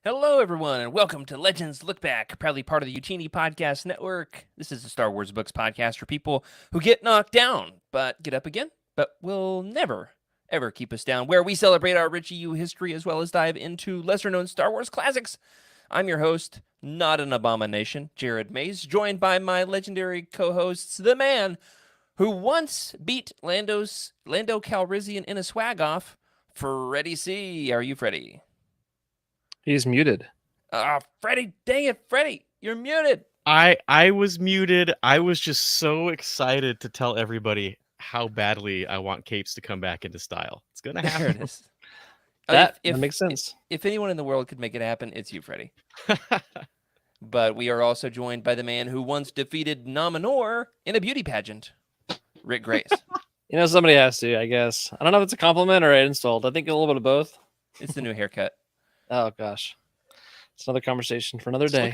Hello, everyone, and welcome to Legends Lookback, proudly part of the Youtini podcast network. This is a Star Wars books podcast for people who get knocked down, but get up again, but will never, ever keep us down, where we celebrate our rich EU history as well as dive into lesser-known Star Wars classics. I'm your host, not an abomination, Jared Mays, joined by my legendary co-hosts, the man who once beat Lando Calrissian in a swag-off, Freddie C. Are you Freddie? He's muted. Freddie, dang it, Freddie, you're muted. I was muted. I was just so excited to tell everybody how badly I want capes to come back into style. It's gonna There happen. it is. That makes sense. If anyone in the world could make it happen, it's you, Freddie. But we are also joined by the man who once defeated Nominor in a beauty pageant, Rick Grace. Somebody has to, I guess. I don't know if it's a compliment or an insult. I think a little bit of both. It's the new haircut. Oh, gosh. It's another conversation for another day.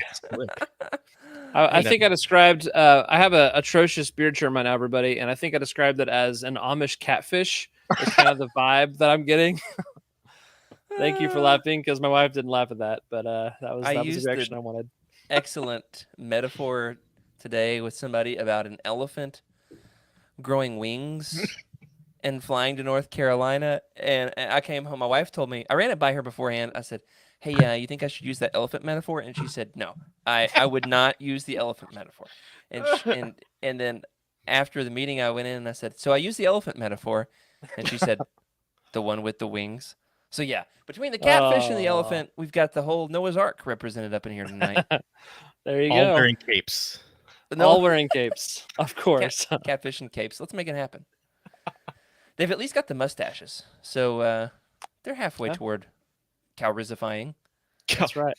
I think I described, I have an atrocious beard trim right now, everybody, and I think I described it as an Amish catfish. It's kind of the vibe that I'm getting. Thank you for laughing, because my wife didn't laugh at that, but that was the reaction I wanted. Excellent metaphor today with somebody about an elephant growing wings and flying to North Carolina. And I came home. My wife told me, I ran it by her beforehand. I said, hey, you think I should use that elephant metaphor? And she said, no, I would not use the elephant metaphor. And then after the meeting, I went in and I said, so I use the elephant metaphor. And she said, the one with the wings. So yeah, between the catfish and the elephant, we've got the whole Noah's Ark represented up in here tonight. There you All go. wearing capes. All wearing capes, of course. Catfish and capes. Let's make it happen. They've at least got the mustaches. So they're halfway toward Calrizzifying. That's right.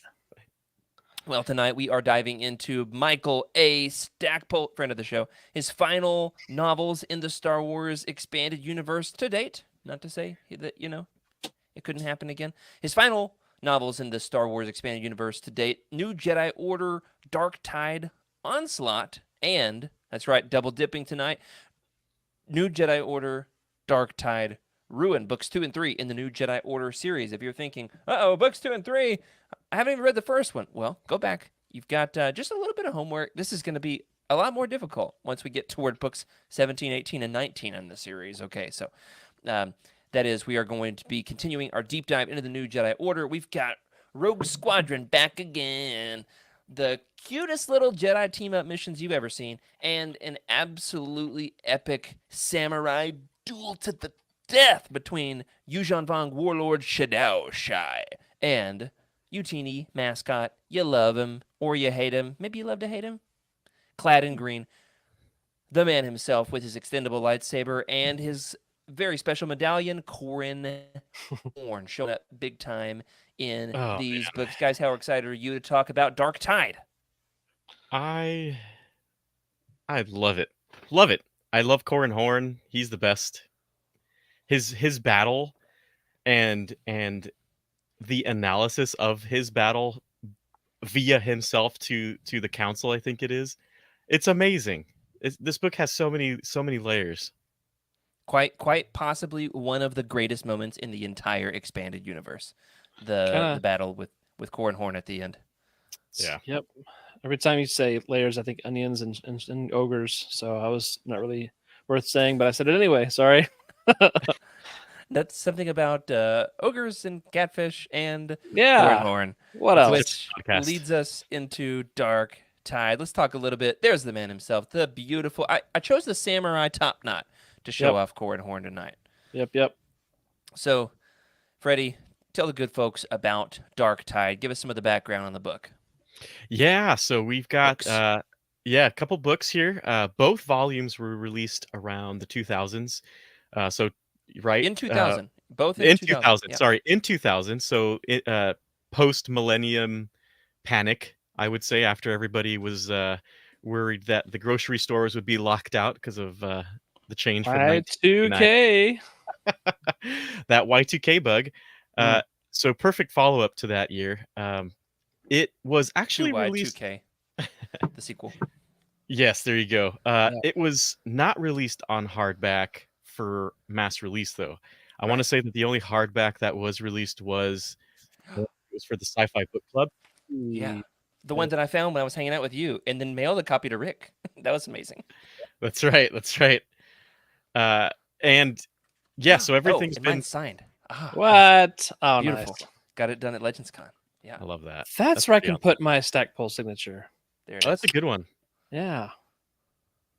Well, tonight we are diving into Michael A. Stackpole, friend of the show, his final novels in the Star Wars expanded universe to date. Not to say that, it couldn't happen again. His final novels in the Star Wars expanded universe to date: New Jedi Order, Dark Tide, Onslaught, and, that's right, double dipping tonight, New Jedi Order, Dark Tide, Ruin, books 2 and 3 in the New Jedi Order series. If you're thinking, books 2 and 3, I haven't even read the first one. Well, go back. You've got just a little bit of homework. This is going to be a lot more difficult once we get toward books 17, 18, and 19 in the series. Okay, so that is, we are going to be continuing our deep dive into the New Jedi Order. We've got Rogue Squadron back again. The cutest little Jedi team-up missions you've ever seen, and an absolutely epic samurai duel to the death between Yuuzhan Vong Warlord Shadao Shai and Youtini mascot. You love him or you hate him. Maybe you love to hate him. Clad in green, the man himself with his extendable lightsaber and his very special medallion, CORRAN HORN, showing up big time in these books. Guys, how excited are you to talk about Dark Tide? I love it. Love it. I love CORRAN HORN. He's the best. His battle and the analysis of his battle via himself to the council, I think it is. It's amazing. This book has so many layers. Quite possibly one of the greatest moments in the entire expanded universe. The battle with CORRAN HORN at the end. Yeah. Yep. Every time you say layers, I think onions and ogres. So I was not really worth saying, but I said it anyway. Sorry. That's something about ogres and catfish and CORRAN HORN. What else? Which leads us into Dark Tide. Let's talk a little bit. There's the man himself, the beautiful. I chose the samurai top knot to show off CORRAN HORN tonight. Yep. So, Freddie, tell the good folks about Dark Tide. Give us some of the background on the book. Yeah, so we've got a couple books here. Both volumes were released around the 2000s. In 2000. Both in 2000. 2000. Yeah. Sorry, in 2000. So post-millennium panic, I would say, after everybody was worried that the grocery stores would be locked out because of the change from Y2K. that Y2K bug. So perfect follow-up to that year. It was actually released. Y2K, the sequel. Yes, there you go. It was not released on hardback for mass release, though. I want to say that the only hardback that was released was It was for the Sci-Fi Book Club. Yeah. The one that I found when I was hanging out with you, and then mailed a copy to Rick. That was amazing. That's right. That's right. And yeah, so everything's and been mine's signed. Ah, What? Oh, beautiful. nice. Got it done at Legends Con. Yeah, I love that. That's where I pretty can awesome. put my Stackpole signature. there it Oh, is. that's a good one. Yeah.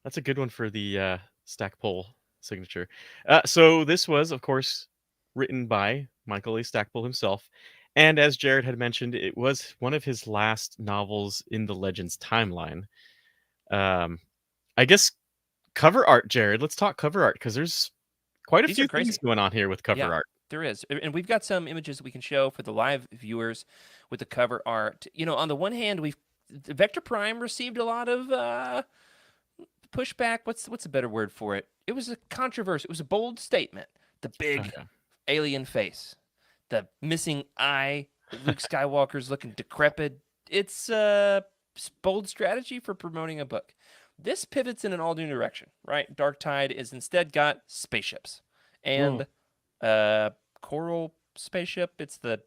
That's a good one for the Stackpole signature. So this was, of course, written by Michael A. Stackpole himself. And as Jared had mentioned, it was one of his last novels in the Legends timeline. I guess cover art, Jared. Let's talk cover art because there's quite a These few are crazy. things going on here with cover Yeah. art. There is. And we've got some images that we can show for the live viewers with the cover art. You know, on the one hand, Vector Prime received a lot of pushback. What's a better word for it? It was a controversy. It was a bold statement. The big Okay. alien face, the missing eye, Luke Skywalker's looking decrepit. It's a bold strategy for promoting a book. This pivots in an all new direction, right? Dark Tide is instead got spaceships and coral spaceship. It's the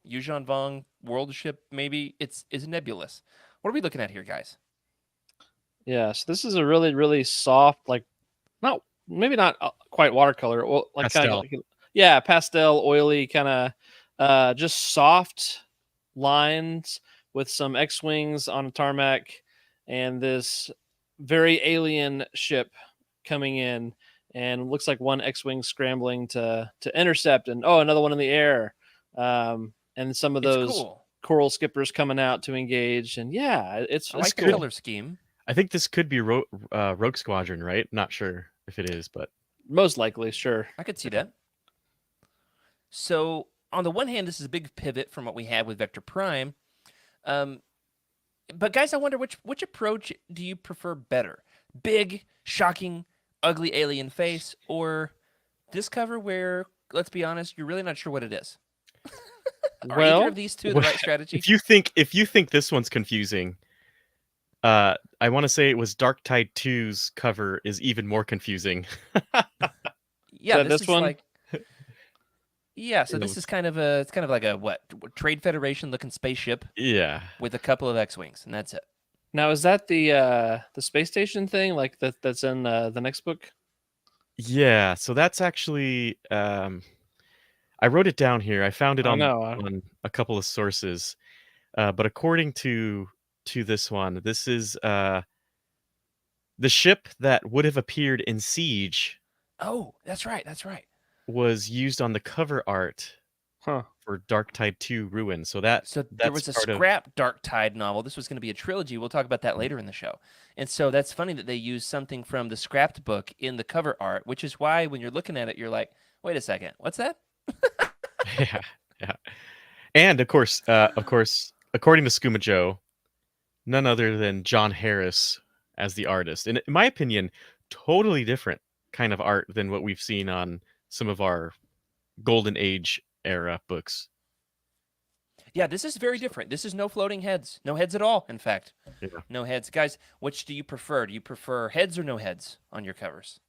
Yuuzhan Vong world ship. Maybe is nebulous. What are we looking at here, guys? Yeah. So this is a really, really soft, like maybe not quite watercolor, well, like kind Pastel. of pastel, oily, kind of just soft lines with some X-wings on a tarmac and this very alien ship coming in, and looks like one X-wing scrambling to intercept, and another one in the air, and some of It's those cool. coral skippers coming out to engage, and it's I like cool. the color scheme. I think this could be Rogue Squadron, right? Not sure if it is, but Most likely, sure. I could see that. So on the one hand, this is a big pivot from what we had with Vector Prime. But guys, I wonder which approach do you prefer better? Big, shocking, ugly alien face, or this cover where, let's be honest, you're really not sure what it is? Are either of these two the right strategy? if you think this one's confusing, I want to say it was Dark Tide 2's cover is even more confusing. Yeah, So this this is one? like. Yeah, so It this looks- is kind of like a Trade Federation looking spaceship Yeah. with a couple of X-wings, and that's it. Now, is that the space station thing, like that's in the next book? Yeah, so that's actually I wrote it down here. I found it I on know. a couple of sources. But according to this one, this is the ship that would have appeared in Siege Oh, that's right. That's right. was used on the cover art Huh. for Dark Tide 2 Ruin. So So that's there was a part of scrap Dark Tide novel. This was going to be a trilogy. We'll talk about that later in the show. And so that's funny that they used something from the scrapped book in the cover art, which is why when you're looking at it, you're like, wait a second, what's that? yeah, yeah. And of course, according to Skooma Joe, none other than John Harris as the artist. And in my opinion, totally different kind of art than what we've seen on some of our Golden Age era books. Yeah, this is very different. This is no floating heads. No heads at all, in fact. Yeah. No heads. Guys, which do you prefer? Do you prefer heads or no heads on your covers?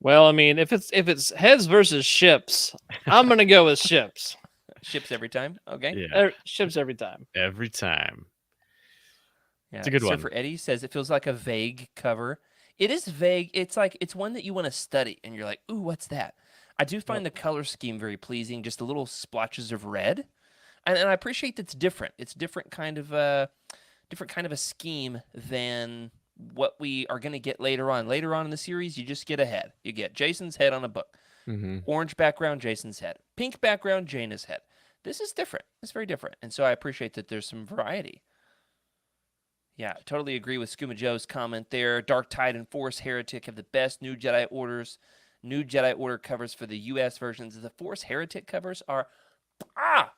Well, I mean, if it's heads versus ships, I'm gonna go with ships. Ships every time? Okay. Yeah, Ships every time. every time. Yeah. It's a good one. Surfer Eddie says it feels like a vague cover. It is vague. It's like it's one that you want to study, and you're like, ooh, what's that? I do find the color scheme very pleasing, just the little splotches of red. And I appreciate that it's different. It's different kind of a scheme than what we are going to get later on. Later on in the series, you just get a head. You get Jason's head on a book. Mm-hmm. Orange background, Jason's head. Pink background, Jaina's head. This is different. It's very different. And so I appreciate that there's some variety. Yeah, totally agree with Skooma Joe's comment there. Dark Tide and Force Heretic have the best new Jedi Orders. New Jedi Order covers for the U.S. versions. The Force Heretic covers are,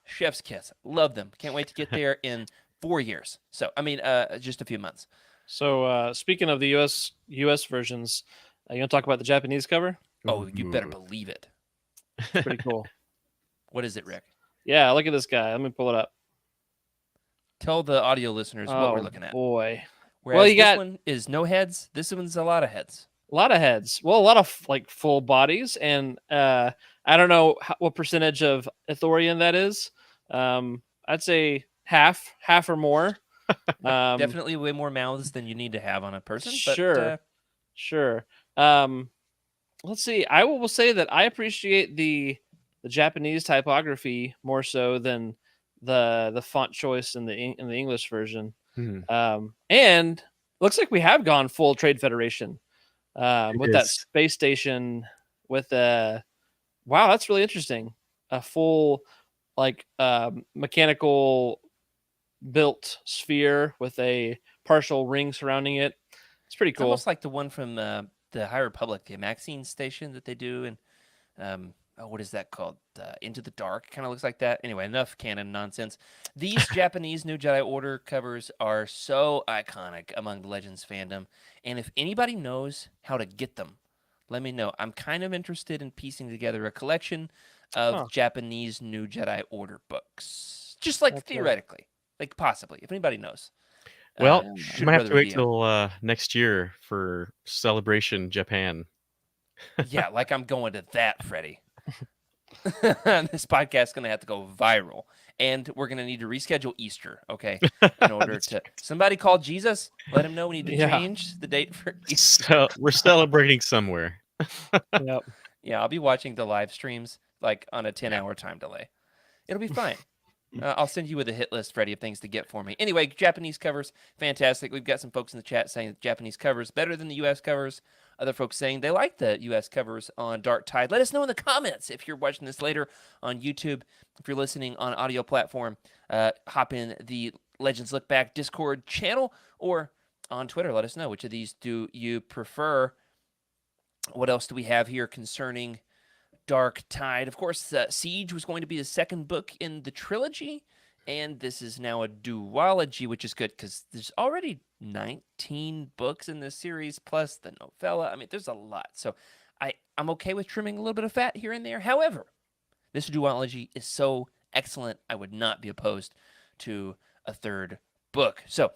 chef's kiss. Love them. Can't wait to get there in 4 years. So, I mean, just a few months. So speaking of the U.S. versions, you want to talk about the Japanese cover? Oh, you better believe it. It's pretty cool. What is it, Rick? Yeah, look at this guy. Let me pull it up. Tell the audio listeners what we're looking at. Boy, Whereas you this got one is no heads. This one's a lot of heads. a lot of heads. Well, a lot of like full bodies, and I don't know what percentage of Ithorian that is, I'd say half or more. Definitely way more mouths than you need to have on a person. Sure, But, sure. Let's see. I will say that I appreciate the Japanese typography more so than the font choice in the English version. Hmm. And looks like we have gone full Trade Federation with that is. space station with wow, that's really interesting. A full like mechanical built sphere with a partial ring surrounding it. It's pretty it's cool. almost like the one from the High Republic, the Maxine station that they do, and what is that called? Into the Dark. Kind of looks like that. Anyway, enough canon nonsense. These Japanese New Jedi Order covers are so iconic among the Legends fandom, and if anybody knows how to get them, let me know. I'm kind of interested in piecing together a collection of Japanese New Jedi Order books, just like theoretically, like possibly, if anybody knows. Well, should you might have to brother wait DM. till next year for Celebration Japan. Yeah, like I'm going to that, Freddie. This podcast is going to have to go viral, and we're going to need to reschedule Easter, okay? In order to somebody call Jesus, let him know we need to change the date for Easter. So we're celebrating somewhere. Yep. Yeah, I'll be watching the live streams like on a 10-hour time delay. It'll be fine. I'll send you with a hit list, Freddie, of things to get for me. Anyway, Japanese covers, fantastic. We've got some folks in the chat saying that Japanese covers better than the U.S. covers. Other folks saying they like the U.S. covers on Dark Tide. Let us know in the comments if you're watching this later on YouTube. If you're listening on audio platform, hop in the Legends Lookback Discord channel or on Twitter. Let us know which of these do you prefer. What else do we have here concerning Dark Tide? Of course, Siege was going to be the second book in the trilogy, and this is now a duology, which is good because there's already 19 books in this series, plus the novella. I mean, there's a lot. So I'm okay with trimming a little bit of fat here and there. However, this duology is so excellent, I would not be opposed to a third book. So,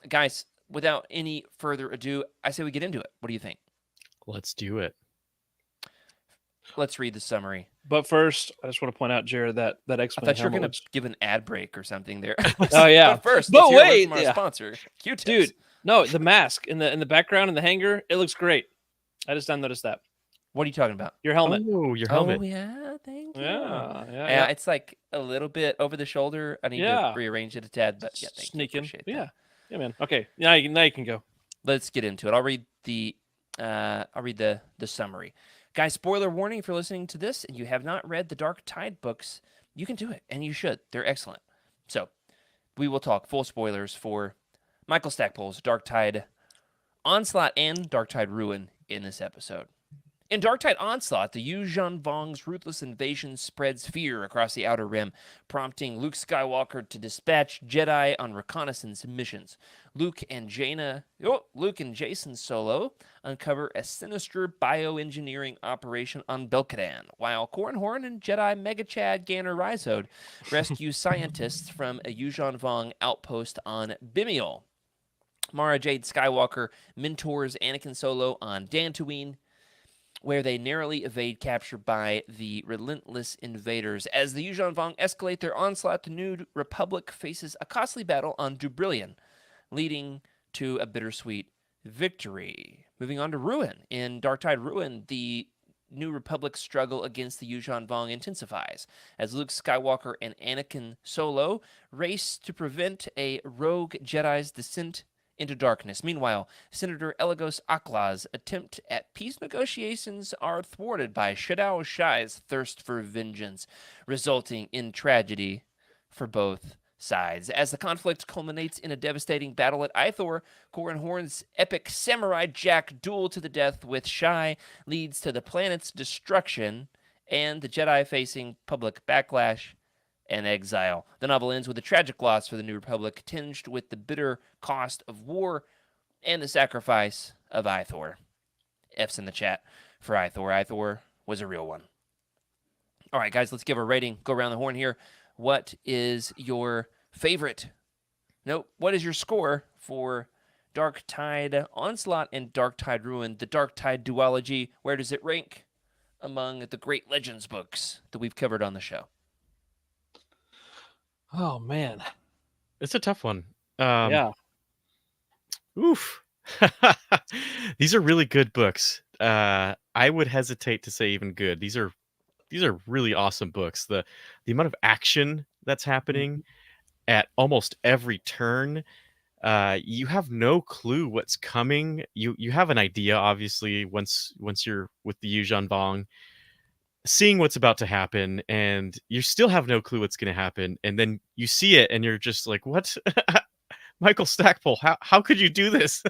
guys, without any further ado, I say we get into it. What do you think? Let's do it. Let's read the summary. But first, I just want to point out, Jared, that I X-Men thought you were helmet going looks- to give an ad break or something there. Oh yeah. But first, But let's hear a word wait, from our yeah. sponsor, Q-Tips. Dude, no, the mask in the background in the hanger, it looks great. I just noticed that. What are you talking about? Your helmet. Oh, your helmet. Oh yeah, thank you. Yeah. It's like a little bit over the shoulder. I need to rearrange it a tad, but yeah, thank you. Appreciate that. Yeah, man. Okay, now you can go. Let's get into it. I'll read the summary. Guys, spoiler warning, if you're listening to this and you have not read the Dark Tide books, you can do it, and you should. They're excellent. So, we will talk full spoilers for Michael Stackpole's Dark Tide Onslaught and Dark Tide Ruin in this episode. In Dark Tide Onslaught, the Yuuzhan Vong's ruthless invasion spreads fear across the Outer Rim, prompting Luke Skywalker to dispatch Jedi on reconnaissance missions. Luke and Jason Solo uncover a sinister bioengineering operation on Belkadan, while CORRAN HORN and Jedi Mega Chad Ganner Rhysode rescue scientists from a Yuuzhan Vong outpost on Bimial. Mara Jade Skywalker mentors Anakin Solo on Dantooine, where they narrowly evade capture by the relentless invaders. As the Yuuzhan Vong escalate their onslaught, the New Republic faces a costly battle on Dubrillion, leading to a bittersweet victory. Moving on to Ruin. In Dark Tide Ruin, the New Republic's struggle against the Yuuzhan Vong intensifies, as Luke Skywalker and Anakin Solo race to prevent a rogue Jedi's descent into darkness. Meanwhile, Senator Eligos Akla's attempt at peace negotiations are thwarted by Shadow Shai's thirst for vengeance, resulting in tragedy for both sides. As the conflict culminates in a devastating battle at Ithor, CORRAN HORN's epic Samurai Jack duel to the death with Shai leads to the planet's destruction and the Jedi facing public backlash and exile. The novel ends with a tragic loss for the New Republic, tinged with the bitter cost of war and the sacrifice of Ithor. F's in the chat for Ithor. Ithor was a real one. All right, guys, let's give a rating. Go around the horn here. What is your favorite? No, what is your score for Dark Tide Onslaught and Dark Tide Ruin, the Dark Tide duology? Where does it rank among the great Legends books that we've covered on the show? Oh man. It's a tough one. Yeah. Oof. These are really good books. I would hesitate to say even good. These are really awesome books. The amount of action that's happening Mhm. at almost every turn, you have no clue what's coming. You have an idea, obviously, once you're with the Yuuzhan Vong, seeing what's about to happen, and you still have no clue what's going to happen, and then you see it, and you're just like, "What, Michael Stackpole? How could you do this?"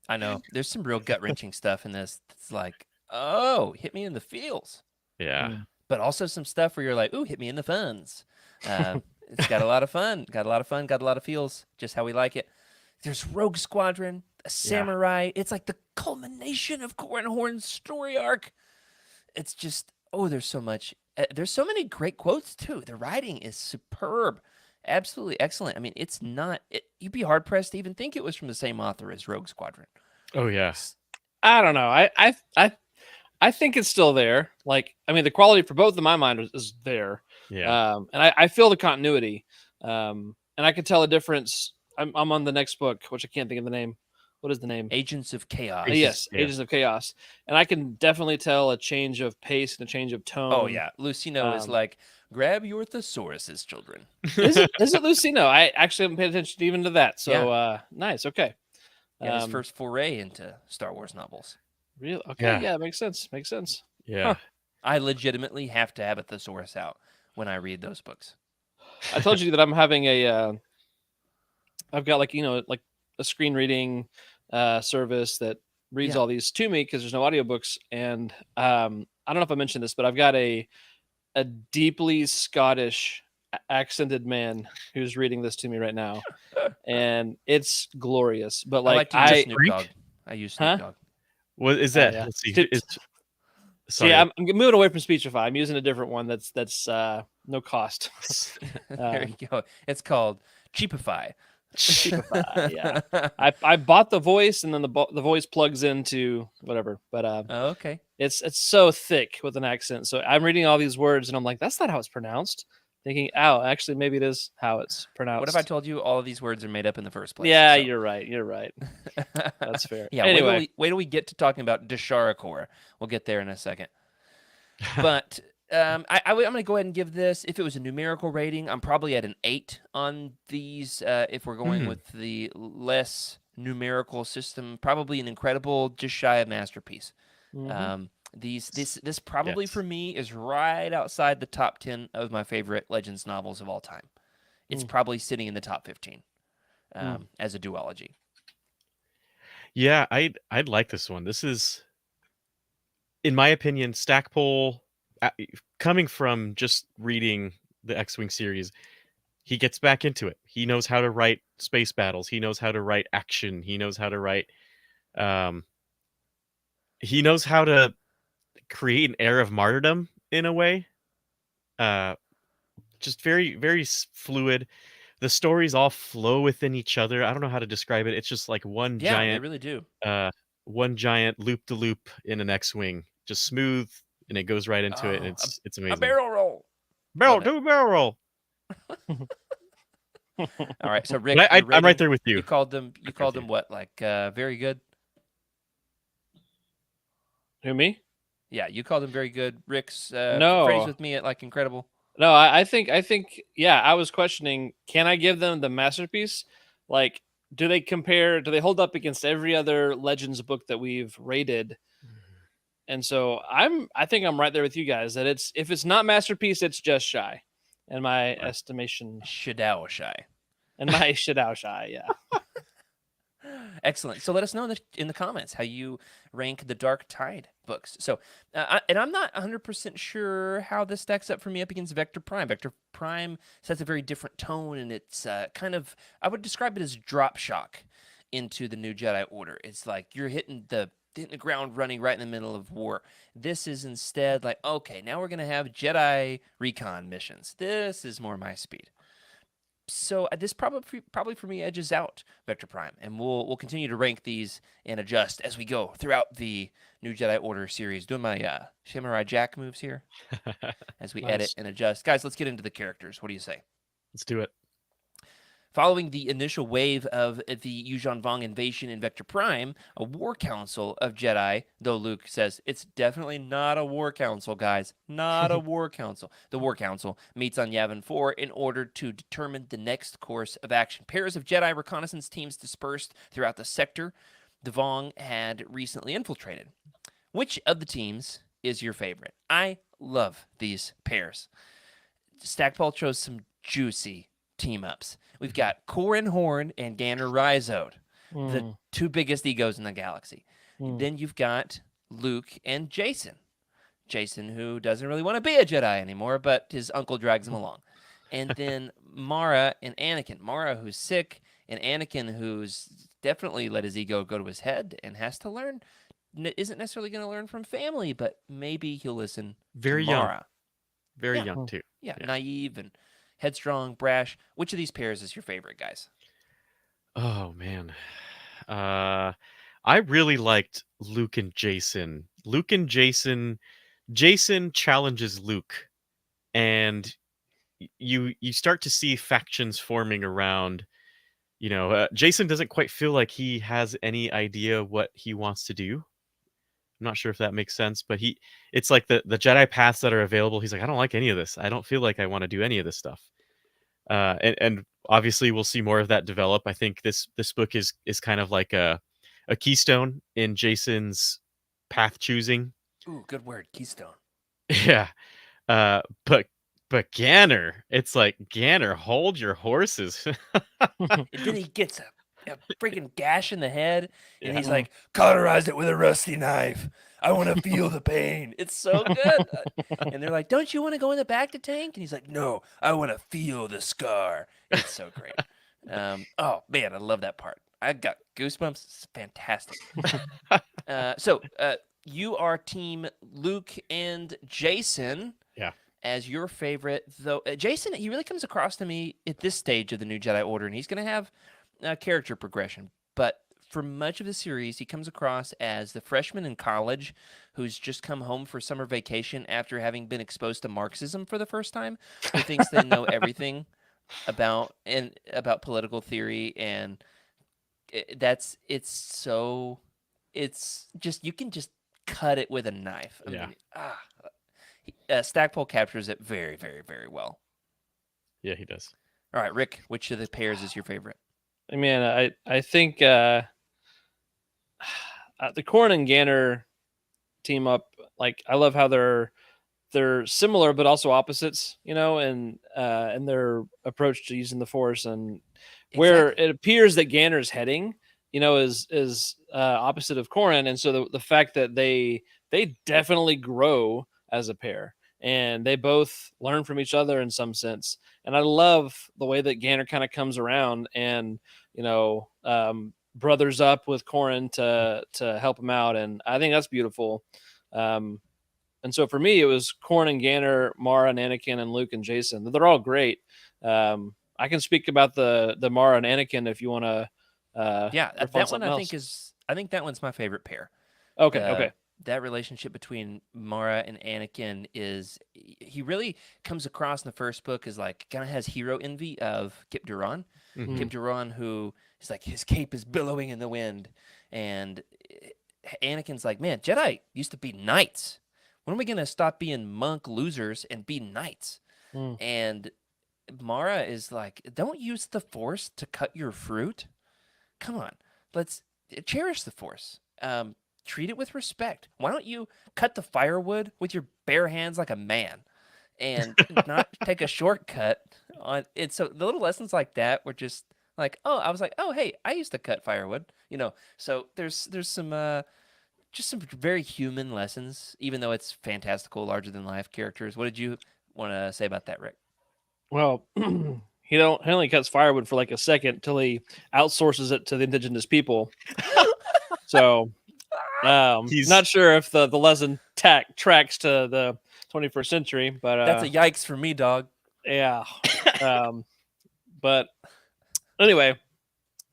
I know. There's some real gut wrenching stuff in this. It's like, oh, hit me in the feels. Yeah, Mm. But also some stuff where you're like, ooh, hit me in the funs. It's got a lot of fun. Got a lot of fun. Got a lot of feels. Just how we like it. There's Rogue Squadron, a yeah, samurai. It's like the culmination of CORRAN HORN's story arc. It's just, oh, there's so much. There's so many great quotes too. The writing is superb. Absolutely excellent. I mean, it's not. You'd be hard pressed to even think it was from the same author as Rogue Squadron. oh yeah, I don't know. I think it's still there. Like, I mean, the quality for both in my mind is there. yeah. And I feel the continuity. And I can tell a difference. I'm on the next book, which I can't think of the name. What is the name? Agents of Chaos. Yes, Yeah. Agents of Chaos. And I can definitely tell a change of pace and a change of tone. Oh yeah, Lucino is Um, like, grab your thesauruses, children. Is it Lucino? I actually haven't paid attention even to that. So nice. Okay. Yeah, his first foray into Star Wars novels. Real okay, Yeah. yeah, makes sense. Makes sense. Yeah. I legitimately have to have a thesaurus out when I read those books. I told you that I'm having I've got like like a screen reading service that reads Yeah. all these to me because there's no audiobooks. And I don't know if I mentioned this, but I've got a deeply Scottish accented man who's reading this to me right now, and it's glorious. But I like like to use I, Snoop Freak? Dogg. I use Snoop Huh? Dogg. What is that? yeah. Let's see. Dude, Is, So sorry. yeah, I'm moving away from Speechify. I'm using a different one that's no cost. There you go. It's called Cheapify. Cheapify, yeah. I bought the voice, and then the voice plugs into whatever. But Oh, okay. it's so thick with an accent. So I'm reading all these words, and I'm like, that's not how it's pronounced. Thinking, oh, actually, maybe it is how it's pronounced. What if I told you all of these words are made up in the first place? Yeah, So- you're right. You're right. That's fair. Yeah. Anyway. Wait till we get to talking about Deshara. We'll get there in a second. But I'm going to go ahead and give this. If it was a numerical rating, I'm probably at an 8 on these. If we're going with the less numerical system, probably an incredible, just shy of masterpiece. Mhm. This probably Yes. for me is right outside the top 10 of my favorite Legends novels of all time. It's probably sitting in the top 15 as a duology. Yeah, I'd like this one. This is, in my opinion, Stackpole. Coming from just reading the X-wing series, he gets back into it. He knows how to write space battles. He knows how to write action. He knows how to write. Um, he knows how to create an air of martyrdom in a way. Just very, very fluid. The stories all flow within each other. I don't know how to describe it. It's just like one Yeah, they giant, really do. loop to loop in an X-wing, just smooth, and it goes right into it, and Oh, it's a amazing. barrel roll. Barrel, Love it. do a barrel roll. All right, so Rick, But your I'm right rating, there with you. You called them. You with called you. them what? Like very good. Who, me? Yeah, you called them very good. Rick's No. phrase with me at like incredible. No, I think yeah, I was questioning, can I give them the masterpiece? Like, do they compare, do they hold up against every other Legends book that we've rated? And so I think I'm right there with you guys that if it's not masterpiece, it's just shy in my estimation. Shadao shy. And my Shadao shy, yeah. Excellent. So let us know in the comments how you rank the Dark Tide books. So, I'm not 100% sure how this stacks up for me up against Vector Prime. Vector Prime sets a very different tone, and it's kind of, I would describe it as drop shock into the new Jedi Order. It's like you're hitting the ground running right in the middle of war. This is instead like, okay, now we're going to have Jedi recon missions. This is more my speed. So this probably for me edges out Vector Prime, and we'll continue to rank these and adjust as we go throughout the new Jedi Order series. Doing my Samurai Jack moves here as we edit Nice. and adjust. Guys, let's get into the characters. What do you say? Let's do it. Following the initial wave of the Yuuzhan Vong invasion in Vector Prime, a war council of Jedi, though Luke says it's definitely not a war council, guys, not a war council. The war council meets on Yavin 4 in order to determine the next course of action. Pairs of Jedi reconnaissance teams dispersed throughout the sector the Vong had recently infiltrated. Which of the teams is your favorite? I love these pairs. Stackpole chose some juicy team-ups. We've got CORRAN HORN and Ganner Rhizode, the two biggest egos in the galaxy. Then you've got Luke and Jason. Jason, who doesn't really want to be a Jedi anymore, but his uncle drags him along. And then Mara and Anakin. Mara, who's sick, and Anakin, who's definitely let his ego go to his head and has to learn. Isn't necessarily going to learn from family, but maybe he'll listen Very to Mara. young. Very young, too. Yeah, naive and headstrong, brash. Which of these pairs is your favorite, guys? Oh, man. I really liked Luke and Jason. Jason challenges Luke, and you start to see factions forming around. Jason doesn't quite feel like he has any idea what he wants to do. I'm not sure if that makes sense, but it's like the Jedi paths that are available. He's like, I don't like any of this. I don't feel like I want to do any of this stuff. And obviously we'll see more of that develop. I think this book is kind of like a keystone in Jason's path choosing. Ooh, good word, keystone. Yeah. But Ganner, it's like, Ganner, hold your horses. And then he gets a freaking gash in the head, and he's like, cauterized it with a rusty knife. I want to feel the pain. It's so good. And they're like, don't you want to go in the back to tank? And he's like, no, I want to feel the scar. It's so great. Oh, man, I love that part. I got goosebumps. It's fantastic. So you are team Luke and Jason. Yeah. As your favorite, though. Jason, he really comes across to me at this stage of the new Jedi Order, and he's going to have character progression. But for much of the series, he comes across as the freshman in college who's just come home for summer vacation after having been exposed to Marxism for the first time, who thinks they know everything about political theory, and it's just, you can just cut it with a knife. I mean, Stackpole captures it very, very, very well. Yeah, he does. All right, Rick, which of the pairs is your favorite? I mean, I think the CORRAN and Ganner team up. Like, I love how they're similar but also opposites, and their approach to using the Force, and where it appears that Ganner's heading, is opposite of CORRAN, and so the fact that they definitely grow as a pair, and they both learn from each other in some sense. And I love the way that Ganner kind of comes around and brothers up with CORRAN to help him out, and I think that's beautiful. And so for me, it was CORRAN and Ganner, Mara and Anakin, and Luke and Jason. They're all great. I can speak about the Mara and Anakin if you want to. That one I think that one's my favorite pair. Okay. That relationship between Mara and Anakin he really comes across in the first book as like kind of has hero envy of Kip Duran. Mm-hmm. Kip Duran, who is like, his cape is billowing in the wind, and Anakin's like, man, Jedi used to be knights. When are we gonna stop being monk losers and be knights? And Mara is like, don't use the Force to cut your fruit. Come on, let's cherish the Force. Treat it with respect. Why don't you cut the firewood with your bare hands like a man, and not take a shortcut on it? So the little lessons like that were just like, I was like, oh, hey, I used to cut firewood, So there's some just some very human lessons, even though it's fantastical, larger than life characters. What did you want to say about that, Rick? Well, he only cuts firewood for like a second till he outsources it to the indigenous people. So he's not sure if the lesson tracks to the 21st century, but that's a yikes for me, dog. Yeah. But anyway,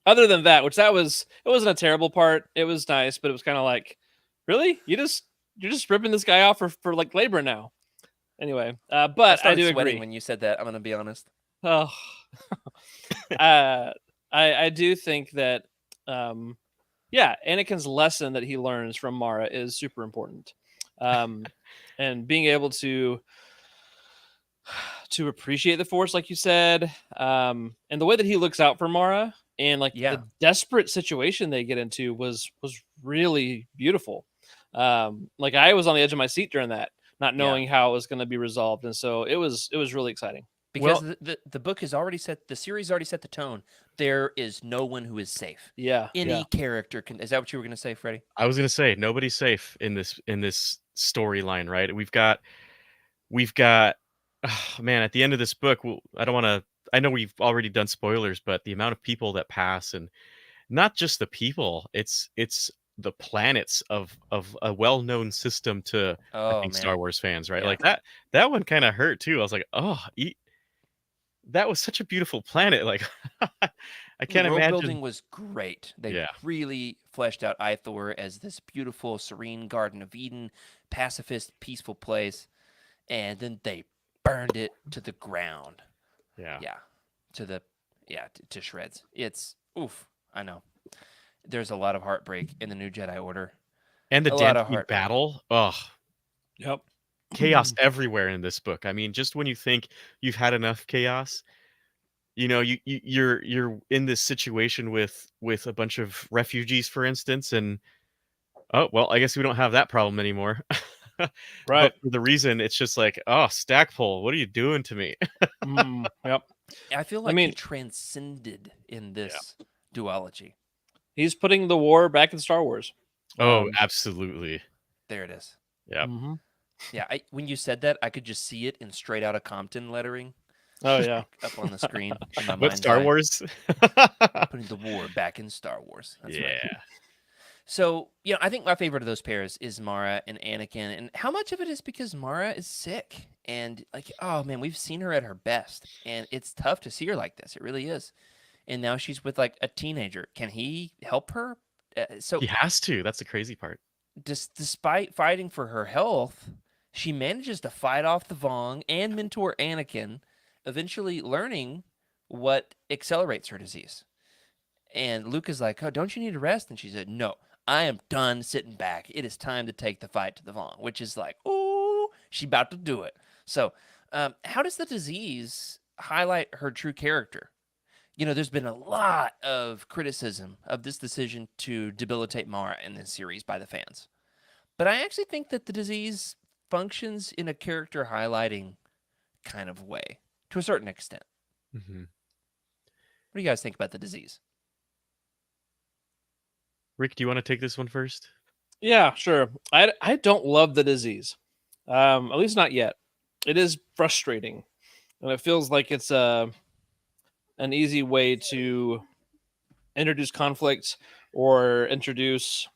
other than that, it wasn't a terrible part. It was nice, but it was kind of like, really? You're just ripping this guy off for like labor now. Anyway, but I do agree when you said that. I'm gonna be honest. Oh, I do think that, Anakin's lesson that he learns from Mara is super important, and being able to appreciate the Force, like you said, and the way that he looks out for Mara and like Yeah. the desperate situation they get into was really beautiful. Like I was on the edge of my seat during that, not knowing how it was going to be resolved, and so it was really exciting. Because the book has already set the series already set the tone. There is no one who is safe. Yeah, Any character can. Is that what you were going to say, Freddie? I was gonna say nobody's safe in this storyline, right? We've got man, at the end of this book, I don't want to. I know we've already done spoilers, but the amount of people that pass, and not just the people, it's the planets of a well-known system to I Oh think man, Star Wars fans, right? Yeah. Like that one kind of hurt too. I was like, oh, that was such a beautiful planet. Like I the can't world imagine. building was great. They Yeah. really fleshed out Ithor as this beautiful, serene Garden of Eden, pacifist, peaceful place, and then they burned it to the ground. Yeah. To shreds. It's oof. I know. There's a lot of heartbreak in the new Jedi Order. And the A lot of Dantooine heart. battle. Oh, Yep. chaos everywhere in this book. I mean, just when you think you've had enough chaos, you know, you're in this situation with a bunch of refugees, for instance, and oh well, I guess we don't have that problem anymore. Right. But for the reason, it's just like, oh, Stackpole, what are you doing to me? Yep. I feel like he transcended in this duology. He's putting the war back in Star Wars. Oh, absolutely. There it is. Yeah. Yeah, when you said that, I could just see it in Straight Outta Compton lettering. Oh yeah, up on the screen. In my What mind's Star eye. Wars? Putting the war back in Star Wars. That's Yeah. right. So, I think my favorite of those pairs is Mara and Anakin. And how much of it is because Mara is sick? And, like, oh, man, we've seen her at her best. And it's tough to see her like this. It really is. And now she's with, like, a teenager. Can he help her? So He has to. That's the crazy part. despite fighting for her health, she manages to fight off the Vong and mentor Anakin, eventually learning what accelerates her disease. And Luke is like, oh, don't you need a rest? And she said, no, I am done sitting back. It is time to take the fight to the Vong, which is like, oh, she about to do it. So how does the disease highlight her true character? There's been a lot of criticism of this decision to debilitate Mara in this series by the fans. But I actually think that the disease functions in a character highlighting kind of way, to a certain extent. Mm-hmm. What do you guys think about the disease? Rick, do you want to take this one first? Yeah, sure. I don't love the disease, at least not yet. It is frustrating, and it feels like it's an easy way to introduce conflict or introduce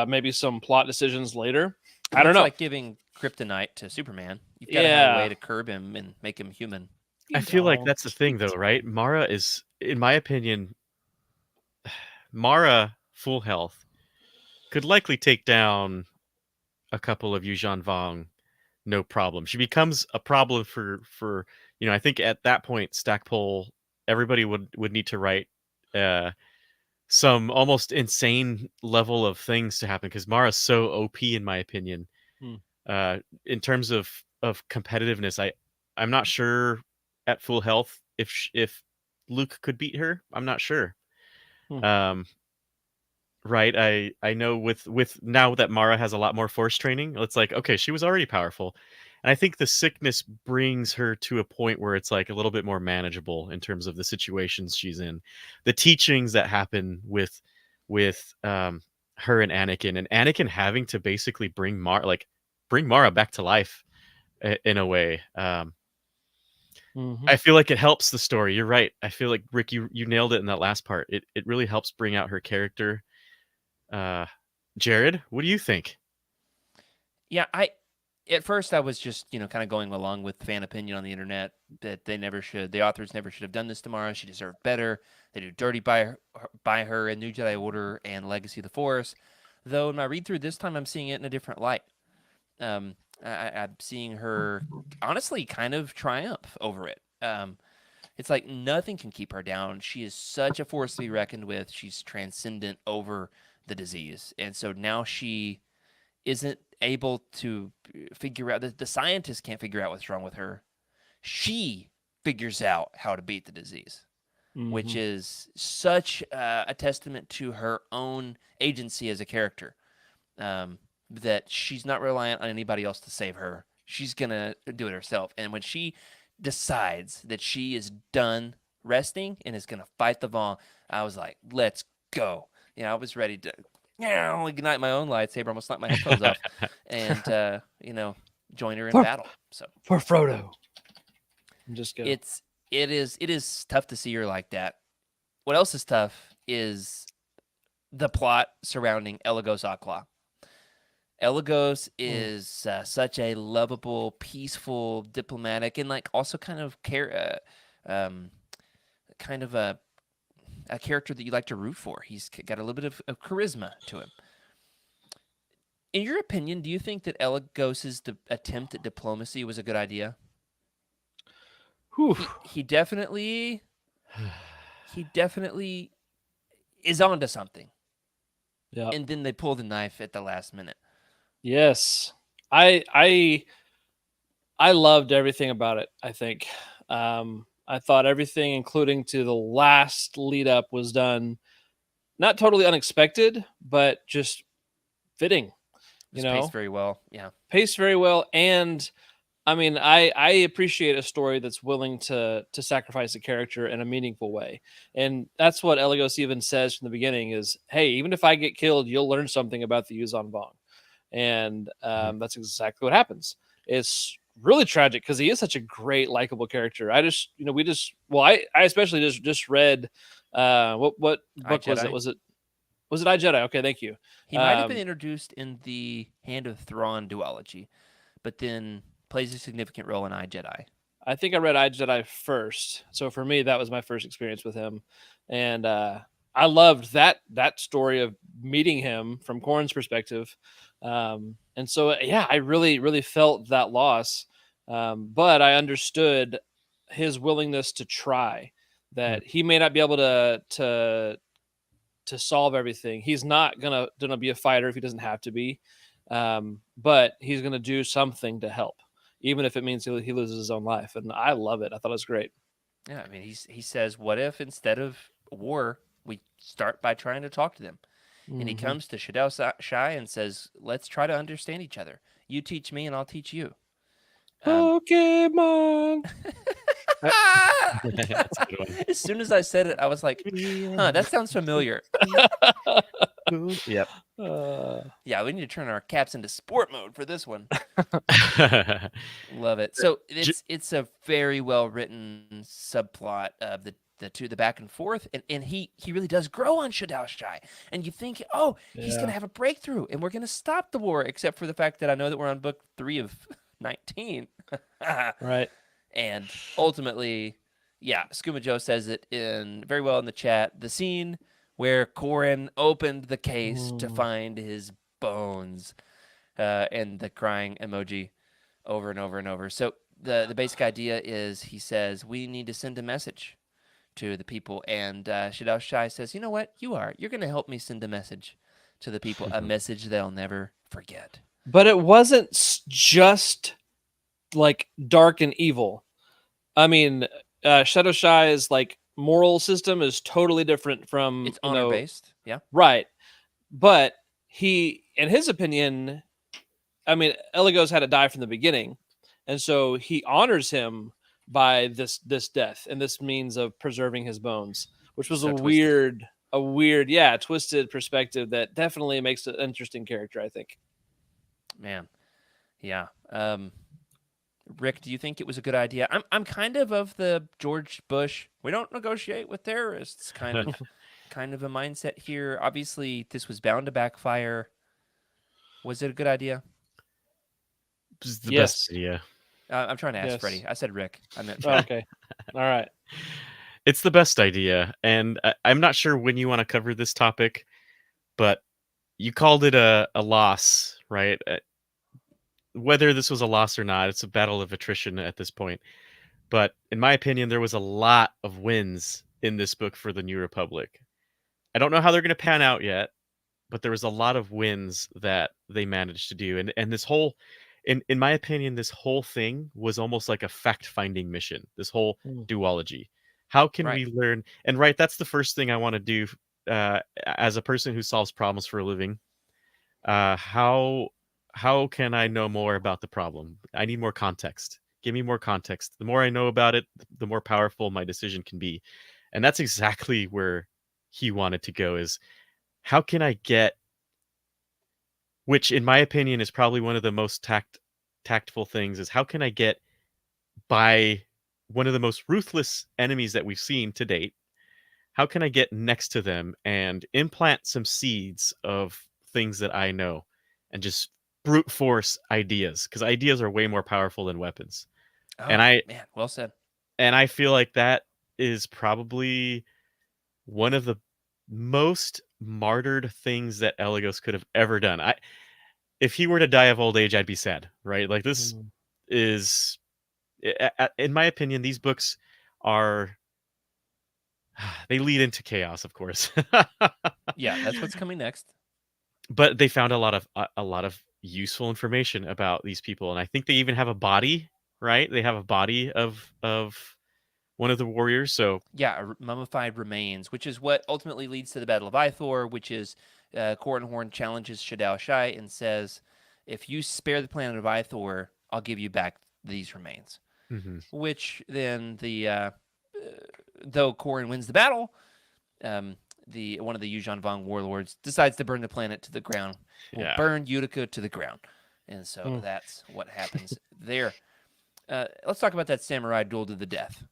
maybe some plot decisions later. I don't know. It's like giving kryptonite to Superman. You've got to have a way to curb him and make him human. I feel like that's the thing, though, right? Mara is, in my opinion, Mara, full health, could likely take down a couple of Yuuzhan Vong, no problem. She becomes a problem for I think at that point, Stackpole, everybody would need to write some almost insane level of things to happen because Mara's so OP, in my opinion. In terms of competitiveness, I'm not sure at full health if Luke could beat her. I'm not sure. Right. I know with now that Mara has a lot more force training, it's like, okay, she was already powerful. And I think the sickness brings her to a point where it's like a little bit more manageable in terms of the situations she's in. The teachings that happen with her and Anakin having to basically bring Mara back to life in a way. I feel like it helps the story. You're right. I feel like Rick, you nailed it in that last part. It really helps bring out her character. Jared, what do you think? Yeah, at first I was just, kind of going along with fan opinion on the internet that the authors never should have done this to Mara. She deserved better. They do dirty by her in New Jedi Order and Legacy of the Force. Though in my read through this time, I'm seeing it in a different light. I'm seeing her honestly kind of triumph over it. It's like nothing can keep her down. She is such a force to be reckoned with. She's transcendent over the disease. And so now she isn't able to figure out, the scientists can't figure out what's wrong with her. She figures out how to beat the disease, which is such a testament to her own agency as a character, that she's not reliant on anybody else to save her. She's going to do it herself. And when she decides that she is done resting and is going to fight the Vong, I was like, let's go. I was ready to ignite my own lightsaber, almost knock my headphones off, and join her in battle. So for Frodo, just go. It is tough to see her like that. What else is tough is the plot surrounding Elagos Akla. Elagos is such a lovable, peaceful, diplomatic, and like also kind of a character that you like to root for. He's got a little bit of charisma to him. In your opinion, do you think that Elagos's attempt at diplomacy was a good idea? He definitely is onto something. Yeah. And then they pull the knife at the last minute. Yes. I loved everything about it, I think. I thought everything, including to the last lead up, was done not totally unexpected, but just fitting. Paced very well. Yeah. Paced very well. And I mean, I appreciate a story that's willing to sacrifice a character in a meaningful way. And that's what Elagos even says from the beginning is, hey, even if I get killed, you'll learn something about the Yuuzhan Vong. And that's exactly what happens. It's really tragic because he is such a great, likable character. I especially just read what book was it? Was it I, Jedi? Okay, thank you. He might have been introduced in the Hand of Thrawn duology, but then plays a significant role in I, Jedi. I think I read I, Jedi first. So for me, that was my first experience with him. And I loved that story of meeting him from CORRAN's perspective. And so, yeah, I really, really felt that loss. But I understood his willingness to try, that he may not be able to solve everything. He's not gonna be a fighter if he doesn't have to be. But he's gonna do something to help, even if it means he loses his own life. And I love it. I thought it was great. Yeah, I mean, he says, what if instead of war, we start by trying to talk to them? And he comes to Shadow Shai and says, let's try to understand each other. You teach me and I'll teach you. Pokemon. That's a good one. As soon as I said it, I was like, that sounds familiar. Yep. Yeah, we need to turn our caps into sport mode for this one. Love it. So it's a very well written subplot of the back and forth, and he really does grow on Shadow Shai, and you think, he's gonna have a breakthrough, and we're gonna stop the war, except for the fact that I know that we're on book 3 of 19, Right? And ultimately, Skooma Joe says it very well in the chat. The scene where CORRAN opened the case to find his bones, and the crying emoji over and over and over. So the basic idea is, he says, we need to send a message to the people. And Shadow Shai says, you know what? You're going to help me send a message to the people, a message they'll never forget. But it wasn't just like dark and evil. I mean, Shadow Shai's like moral system is totally different from it's honor based. Yeah. Right. But he, in his opinion, I mean, Elagos had to die from the beginning. And so he honors him by this death and this means of preserving his bones, which was a weird, twisted perspective that definitely makes an interesting character, I think. Man. Yeah. Rick, do you think it was a good idea? I'm kind of the George Bush, we don't negotiate with terrorists kind of a mindset here. Obviously, this was bound to backfire. Was it a good idea? It was the best idea. I'm trying to ask Freddie. I said Rick. I meant okay. All right. It's the best idea. And I'm not sure when you want to cover this topic, but you called it a loss, right? Whether this was a loss or not, it's a battle of attrition at this point. But in my opinion, there was a lot of wins in this book for the New Republic. I don't know how they're going to pan out yet, but there was a lot of wins that they managed to do. And this whole, in my opinion, this whole thing was almost like a fact-finding mission, this whole duology. How can we learn? And that's the first thing I want to do as a person who solves problems for a living. How can I know more about the problem? I need more context. Give me more context. The more I know about it, the more powerful my decision can be. And that's exactly where he wanted to go, is how can I get, which in my opinion is probably one of the most tactful things, is how can I get by one of the most ruthless enemies that we've seen to date? How can I get next to them and implant some seeds of things that I know and just brute force ideas? Because ideas are way more powerful than weapons. Oh, and man, well said. And I feel like that is probably one of the most martyred things that Elegos could have ever done. If he were to die of old age, I'd be sad, right? Like, this is, in my opinion, these books are, they lead into chaos, of course. Yeah, that's what's coming next. But they found a lot of useful information about these people, and I think they even have a body, right? They have a body of one of the warriors. So yeah, mummified remains, which is what ultimately leads to the Battle of Ithor, which is CORRAN HORN challenges Shadao Shai and says, if you spare the planet of Ithor, I'll give you back these remains. Which then though CORRAN wins the battle, one of the Yuuzhan Vong warlords decides to burn the planet to the ground. Will burn Utica to the ground. And so that's what happens there. Let's talk about that samurai duel to the death.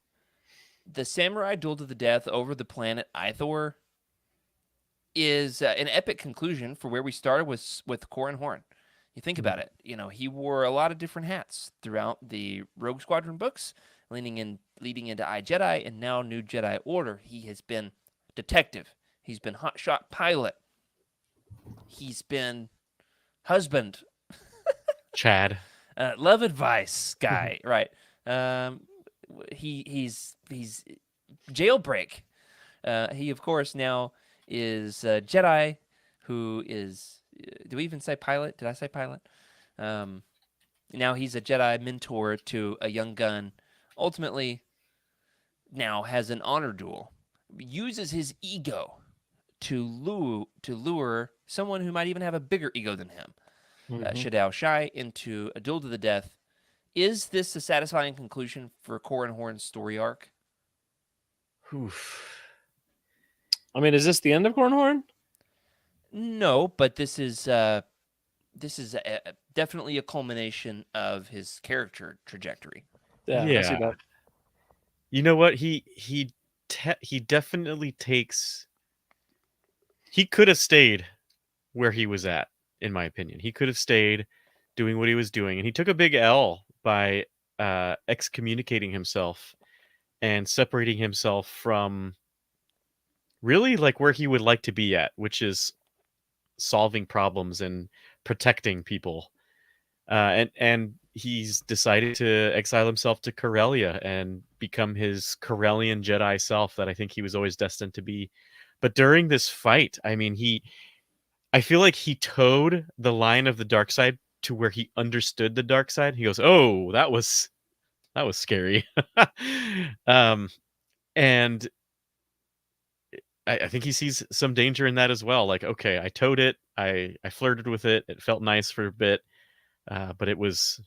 The samurai duel to the death over the planet Ithor is an epic conclusion for where we started with CORRAN HORN. You think about it. He wore a lot of different hats throughout the Rogue Squadron books, leading into iJedi, and now New Jedi Order. He has been detective. He's been hotshot pilot. He's been husband. Chad. Love advice guy, right? He's jailbreak. He of course now is a Jedi who is. Do we even say pilot? Did I say pilot? Now he's a Jedi mentor to a young gun. Ultimately, now has an honor duel. Uses his ego to lure someone who might even have a bigger ego than him, Shadao Shai, into a duel to the death. Is this a satisfying conclusion for CORRAN HORN's story arc? Oof. I mean, is this the end of CORRAN HORN? No, but this is definitely a culmination of his character trajectory. Yeah. I see that. You know what? He definitely takes. He could have stayed where he was at, in my opinion. He could have stayed doing what he was doing, and he took a big L by excommunicating himself and separating himself from really like where he would like to be at, which is solving problems and protecting people. And he's decided to exile himself to Corellia and become his Corellian Jedi self that I think he was always destined to be. But during this fight, I mean, I feel like he towed the line of the dark side to where he understood the dark side. He goes, "Oh, that was scary." And I think he sees some danger in that as well. Like, okay, I towed it. I flirted with it. It felt nice for a bit. But it was,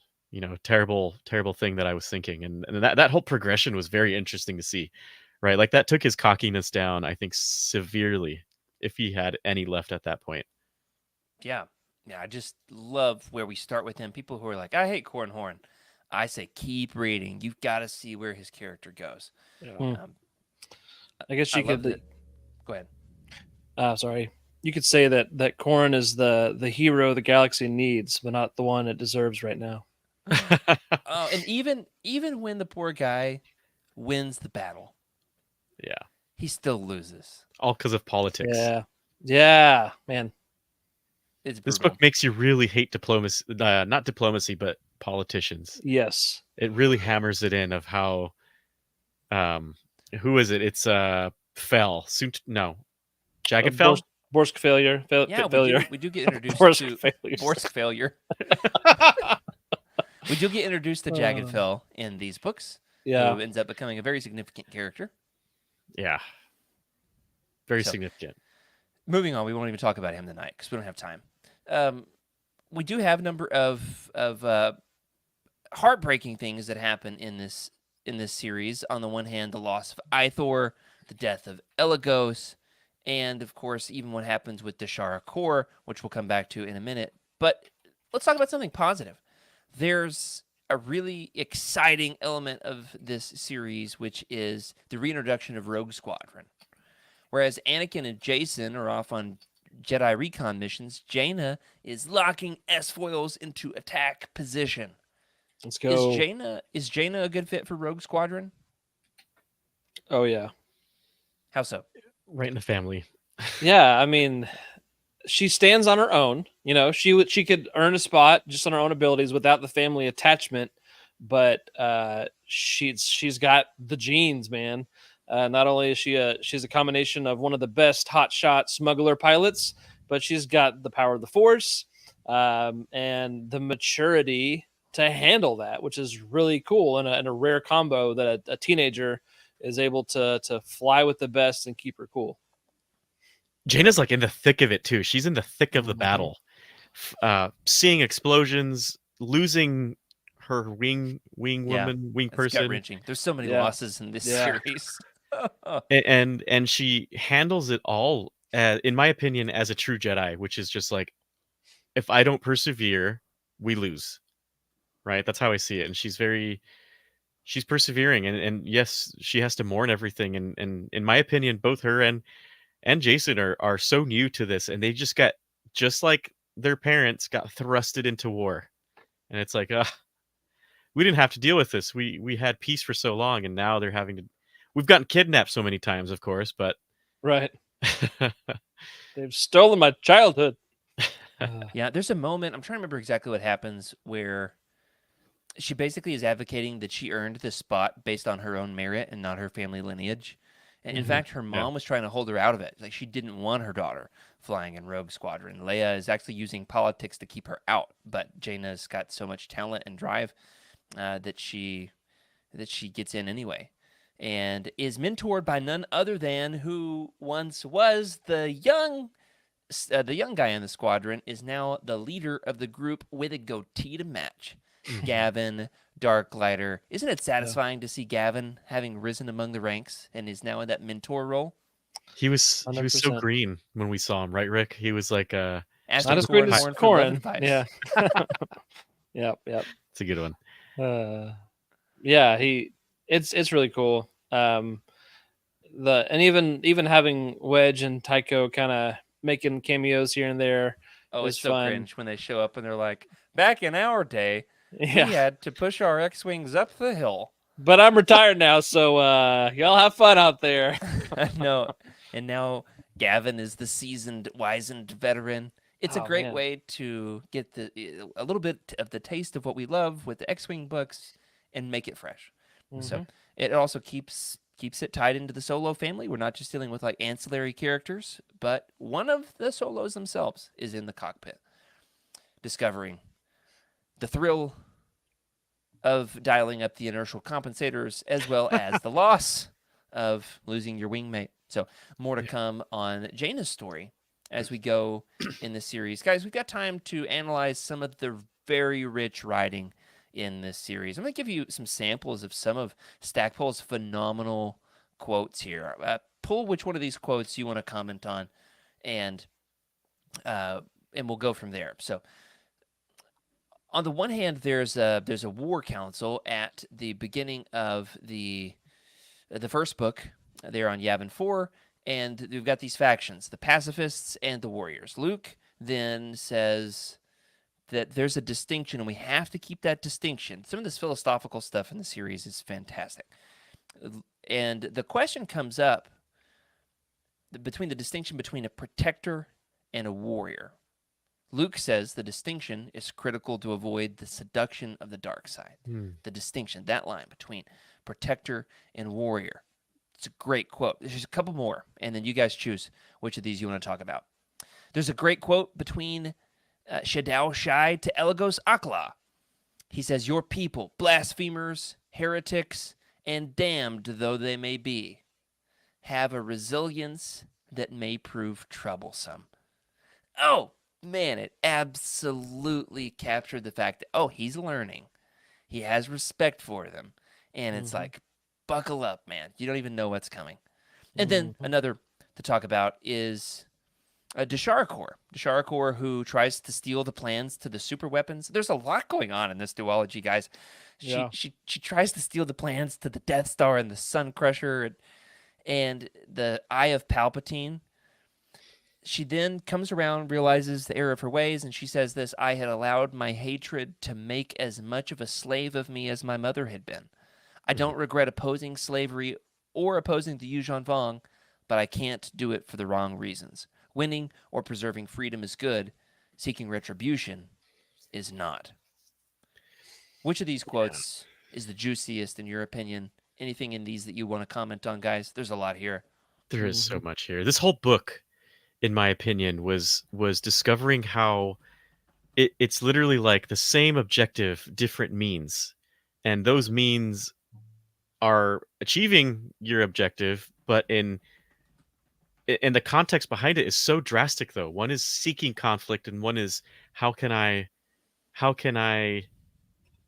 terrible thing that I was thinking. And that whole progression was very interesting to see, right? Like, that took his cockiness down, I think, severely, if he had any left at that point. Yeah. I just love where we start with him. People who are like, I hate CORRAN HORN. I say, keep reading. You've got to see where his character goes. I guess you could. Go ahead. Sorry. You could say that CORRAN is the hero the galaxy needs, but not the one it deserves right now. And even when the poor guy wins the battle, he still loses. All because of politics. Yeah, man. It's brutal. This book makes you really hate diplomacy, not diplomacy, but politicians. Yes. It really hammers it in of how Who is it? It's Fell. No. Jagged Fell? Borsk failure. Yeah, failure. we do get introduced Borsk to failures. Borsk failure. We do get introduced to Jagged Fell in these books. Yeah. Who ends up becoming a very significant character. Yeah. Very significant. Moving on, we won't even talk about him tonight because we don't have time. We do have a number of heartbreaking things that happen in this series. On the one hand, the loss of Ithor, the death of Elagos, and of course, even what happens with Dashara Kor, which we'll come back to in a minute. But let's talk about something positive. There's a really exciting element of this series, which is the reintroduction of Rogue Squadron. Whereas Anakin and Jason are off on Jedi recon missions, Jaina is locking S-foils into attack position. Let's go. Is Jaina a good fit for Rogue Squadron? Oh, yeah. How so? Right in the family. Yeah, I mean, she stands on her own. You know, she could earn a spot just on her own abilities without the family attachment, but she's got the genes, man. Not only is she's a combination of one of the best hotshot smuggler pilots, but she's got the power of the Force and the maturity to handle that, which is really cool and a rare combo that a teenager is able to fly with the best and keep her cool. Jaina's like in the thick of it too. She's in the thick of the battle, seeing explosions, losing her wing person. Gut-wrenching. There's so many losses in this series. and she handles it all, in my opinion, as a true Jedi, which is just like, if I don't persevere, we lose. Right? That's how I see it. And she's persevering, and yes, she has to mourn everything. And in my opinion, both her and Jason are so new to this, and they just like their parents got thrusted into war. And it's like, we didn't have to deal with this. We had peace for so long, and now they're having to. We've gotten kidnapped so many times, of course, but right. They've stolen my childhood. Yeah, there's a moment, I'm trying to remember exactly what happens, where she basically is advocating that she earned this spot based on her own merit and not her family lineage. And in fact, her mom was trying to hold her out of it. Like, she didn't want her daughter flying in Rogue Squadron. Leia is actually using politics to keep her out, but Jaina's got so much talent and drive that she gets in anyway, and is mentored by none other than who once was the young guy in the squadron, is now the leader of the group with a goatee to match. Gavin Darklighter. Isn't it satisfying to see Gavin having risen among the ranks and is now in that mentor role? He was so 100%. green when we saw him, right, Rick? He was like not as green as CORRAN. Yeah. Yep. It's a good one. Yeah, it's really cool. And even having Wedge and Tycho kind of making cameos here and there. Oh, it's so fun. cringe when they show up and they're like, back in our day, we had to push our X-Wings up the hill. But I'm retired now, so y'all have fun out there. No, and now Gavin is the seasoned, wizened veteran. It's a great way to get a little bit of the taste of what we love with the X-Wing books and make it fresh. So it also keeps it tied into the Solo family. We're not just dealing with like ancillary characters, but one of the Solos themselves is in the cockpit, discovering the thrill of dialing up the inertial compensators, as well as the loss of losing your wingmate. So more to come on Jaina's story as we go in the series. Guys, we've got time to analyze some of the very rich writing in this series. I'm going to give you some samples of some of Stackpole's phenomenal quotes here. Pull which one of these quotes you want to comment on, and we'll go from there. So, on the one hand, there's a war council at the beginning of the first book. They're on Yavin 4, and we've got these factions, the pacifists and the warriors. Luke then says that there's a distinction, and we have to keep that distinction. Some of this philosophical stuff in the series is fantastic. And the question comes up between the distinction between a protector and a warrior. Luke says the distinction is critical to avoid the seduction of the dark side. The distinction, that line between protector and warrior. It's a great quote. There's a couple more, and then you guys choose which of these you want to talk about. There's a great quote between Shadow Shai to Elagos Akla. He says, "Your people, blasphemers, heretics, and damned though they may be, have a resilience that may prove troublesome." Oh, man, it absolutely captured the fact that, oh, he's learning. He has respect for them. And it's like, buckle up, man. You don't even know what's coming. And then another to talk about is Desharakor, who tries to steal the plans to the super weapons. There's a lot going on in this duology, guys. She tries to steal the plans to the Death Star and the Sun Crusher and the Eye of Palpatine. She then comes around, realizes the error of her ways, and she says this: "I had allowed my hatred to make as much of a slave of me as my mother had been. I don't regret opposing slavery or opposing the Yuuzhan Vong, but I can't do it for the wrong reasons. Winning or preserving freedom is good. Seeking retribution is not." Which of these quotes is the juiciest in your opinion? Anything in these that you want to comment on, guys? There's a lot here. There is so much here. This whole book, in my opinion, was discovering how it's literally like the same objective, different means, and those means are achieving your objective, but in the context behind it is so drastic. Though one is seeking conflict, and one is how can I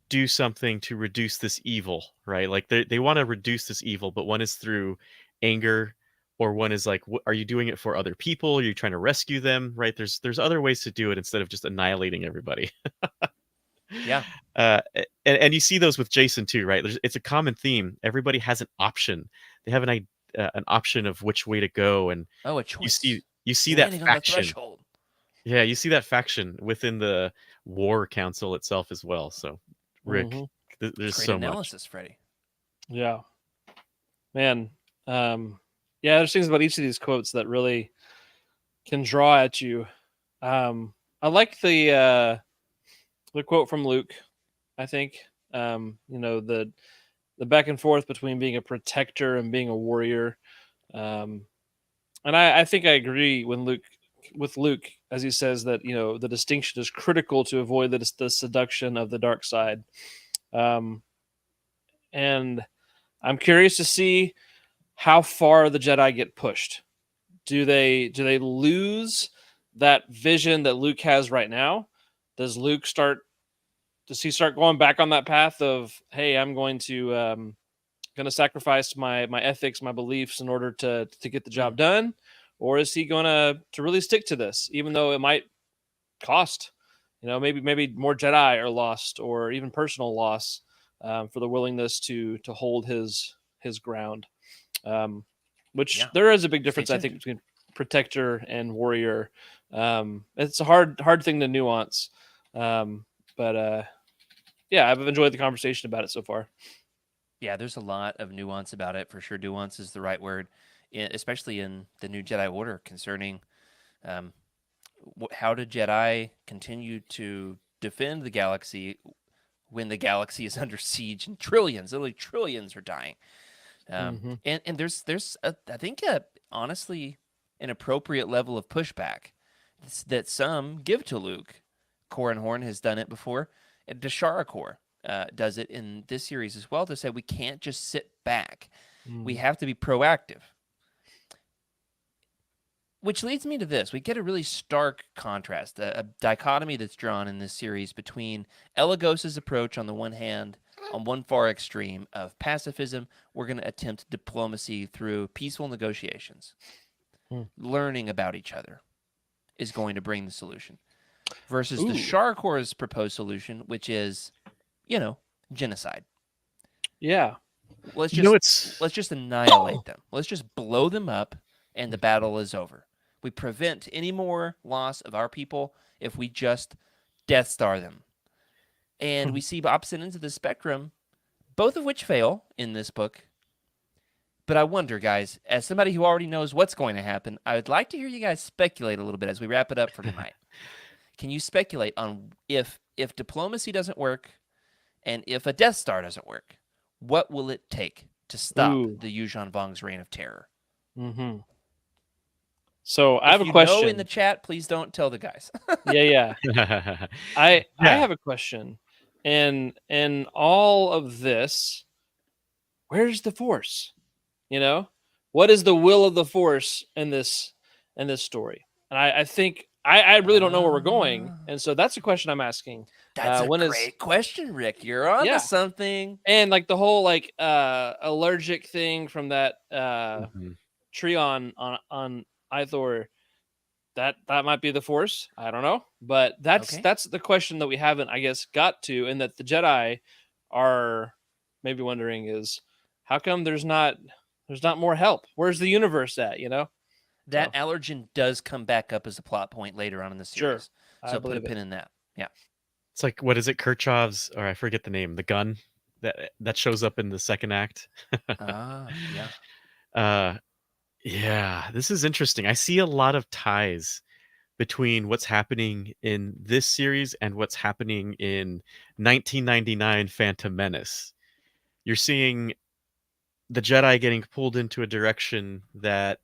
do something to reduce this evil, right? Like they want to reduce this evil, but one is through anger, or one is like, are you doing it for other people? Are you trying to rescue them, right? There's other ways to do it instead of just annihilating everybody. Yeah. And you see those with Jason too, right? It's a common theme. Everybody has an option. They have an option of which way to go, and a choice. You see that Standing faction. on the threshold. Yeah, you see that faction within the War Council itself as well. So, Rick, there's Great so analysis, much. Freddie. Yeah, man. Yeah, there's things about each of these quotes that really can draw at you. I like the quote from Luke. I think the back and forth between being a protector and being a warrior. And I think I agree with Luke as he says that the distinction is critical to avoid the seduction of the dark side. And I'm curious to see how far the Jedi get pushed. Do they lose that vision that Luke has right now? Does he start going back on that path of, hey, I'm going to sacrifice my ethics, my beliefs in order to get the job done? Or is he going to really stick to this, even though it might cost, maybe more Jedi are lost, or even personal loss for the willingness to hold his ground? Which there is a big difference, I think, between protector and warrior. It's a hard thing to nuance. But I've enjoyed the conversation about it so far. Yeah, there's a lot of nuance about it, for sure. Nuance is the right word, especially in the new Jedi Order concerning how do Jedi continue to defend the galaxy when the galaxy is under siege and literally trillions are dying. And there's I think honestly an appropriate level of pushback that some give to Luke. CORRAN HORN has done it before. And Desharakor does it in this series as well, to say we can't just sit back. We have to be proactive. Which leads me to this. We get a really stark contrast, a dichotomy that's drawn in this series between Elagos's approach on the one hand, on one far extreme of pacifism. We're going to attempt diplomacy through peaceful negotiations. Learning about each other is going to bring the solution. Versus the Sharakor's proposed solution, which is, genocide. Yeah. Let's just annihilate them. Let's just blow them up, and the battle is over. We prevent any more loss of our people if we just Death Star them. And we see opposite ends of the spectrum, both of which fail in this book. But I wonder, guys, as somebody who already knows what's going to happen, I would like to hear you guys speculate a little bit as we wrap it up for tonight. Can you speculate on if diplomacy doesn't work and if a Death Star doesn't work, What will it take to stop Ooh. the Yuuzhan Vong's reign of terror? Mm-hmm. So I If have a you question. know in the chat, please don't tell the guys. Yeah. I Yeah. have a question. In all of this, where's the Force? You know, what is the will of the Force in this story? And I think I really don't know where we're going, and so that's a question I'm asking. That's a when great question, Rick. You're on Yeah. to something. And like the whole like allergic thing from that Mhm. tree on Ithor, that might be the Force. I don't know, but that's Okay. the question that we haven't, I guess, got to, and that the Jedi are maybe wondering is how come there's not more help? Where's the universe at? You know, That So, allergen does come back up as a plot point later on in the Sure. series. I So put a believe it. pin in that. Yeah. It's like, what is it, Kirchhoff's, or I forget the name, the gun that shows up in the second act. Yeah. Uh, yeah, this is interesting. I see a lot of ties between what's happening in this series and what's happening in 1999 Phantom Menace. You're seeing the Jedi getting pulled into a direction that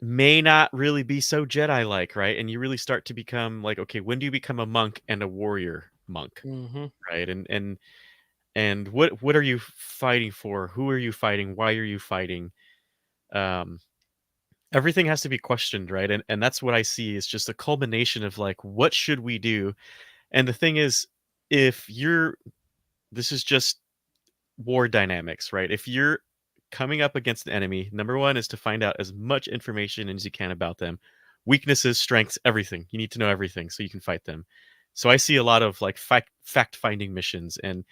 may not really be so Jedi-like, right? And you really start to become like, okay, when do you become a monk and a warrior monk, Mm-hmm. right? And what are you fighting for? Who are you fighting? Why are you fighting? Um, everything has to be questioned, right? And that's what I see is just a culmination of like, what should we do? And the thing is, if you're this is just war dynamics, right? If you're coming up against an enemy, number one is to find out as much information as you can about them. Weaknesses, strengths, everything. You need to know everything so you can fight them. So I see a lot of like fact finding missions, and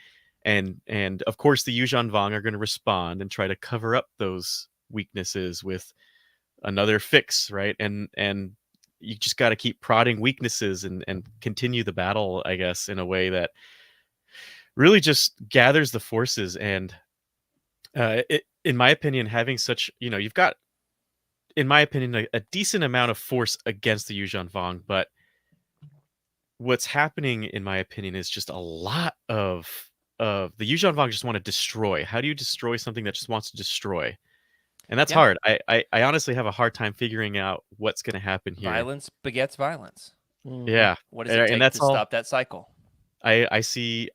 of course the Yuuzhan Vong are going to respond and try to cover up those weaknesses with another fix, right? And you just got to keep prodding weaknesses and continue the battle, I guess, in a way that really just gathers the forces. And in my opinion, having such, you've got, in my opinion, a decent amount of force against the Yuuzhan Vong, but what's happening, in my opinion, is just a lot of the Yuuzhan Vong just want to destroy. How do you destroy something that just wants to destroy? And that's Yeah. hard. I honestly have a hard time figuring out what's going to happen here. Violence begets violence. Mm-hmm. Yeah, What does it take that's to all. stop that cycle? I see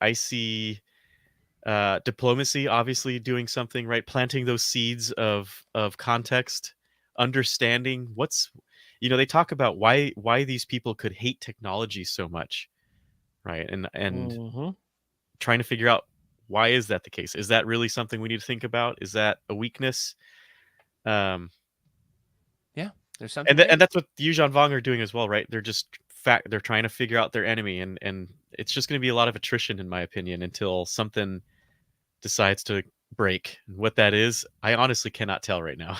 diplomacy obviously doing something, right? Planting those seeds of context, understanding what's, they talk about why these people could hate technology so much, right? And Mm-hmm. trying to figure out, why is that the case? Is that really something we need to think about? Is that a weakness? Yeah, there's something And there. and that's what the Yuuzhan Vong are doing as well, right? They're just they're trying to figure out their enemy, and it's just going to be a lot of attrition, in my opinion, until something decides to break. What that is, I honestly cannot tell right now.